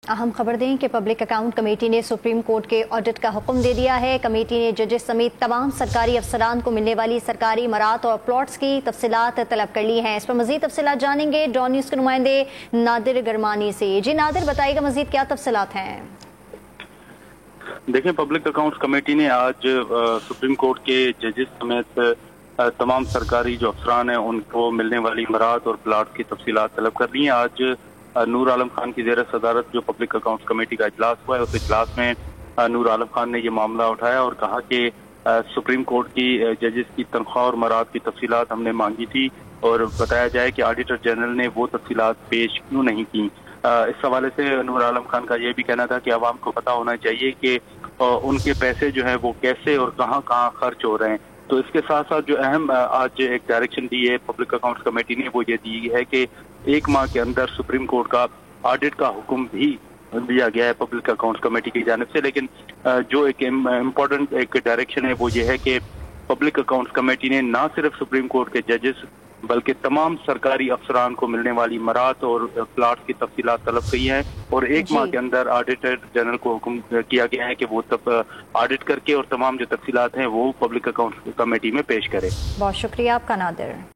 अहम खबर दें कि पब्लिक अकाउंट कमेटी ने सुप्रीम कोर्ट के ऑडिट का हुक्म दे दिया है। कमेटी ने जजेस समेत तमाम सरकारी अफसरान को मिलने वाली सरकारी इमारात और प्लॉट्स की तफसीलात तलब कर ली हैं। इस पर मजीद तफसीलात जानेंगे डॉन न्यूज़ के नुमाइंदे नादिर गरमानी से। जी नादिर, बताइएगा मजीद क्या तफसीलात हैं? देखें, पब्लिक अकाउंट्स कमेटी ने आज सुप्रीम कोर्ट के जजेस समेत तमाम सरकारी जो अफसरान हैं उनको मिलने वाली इमारात और प्लाट की तफसीलात तलब कर ली हैं। आज नूर आलम खान की ज़ेर सदारत जो पब्लिक अकाउंट्स कमेटी का इजलास हुआ है, उस इजलास में नूर आलम खान ने ये मामला उठाया और कहा कि सुप्रीम कोर्ट की जजेस की तनख्वाह और इमारात की तफसीलात हमने मांगी थी और बताया जाए कि ऑडिटर जनरल ने वो तफसीलात पेश क्यों नहीं की। इस हवाले से नूर आलम खान का ये भी कहना था कि आवाम को पता होना चाहिए कि उनके पैसे जो है वो कैसे और कहाँ कहाँ खर्च हो रहे हैं। तो इसके साथ साथ जो अहम आज एक डायरेक्शन दी है पब्लिक अकाउंट्स कमेटी ने, वो ये दी है कि 1 माह के अंदर सुप्रीम कोर्ट का ऑडिट का हुक्म भी दिया गया है पब्लिक अकाउंट्स कमेटी की जानिब से। लेकिन जो एक इम्पोर्टेंट एक डायरेक्शन है वो ये है कि पब्लिक अकाउंट्स कमेटी ने ना सिर्फ सुप्रीम कोर्ट के जजेस बल्कि तमाम सरकारी अफसरान को मिलने वाली इमारात और प्लाट की तफसीलात तलब की हैं और 1 माह के अंदर ऑडिटर जनरल को हुक्म किया गया है कि वो तब ऑडिट करके और तमाम जो तफसीलात हैं वो पब्लिक अकाउंट्स कमेटी में पेश करे। बहुत शुक्रिया आपका नादिर।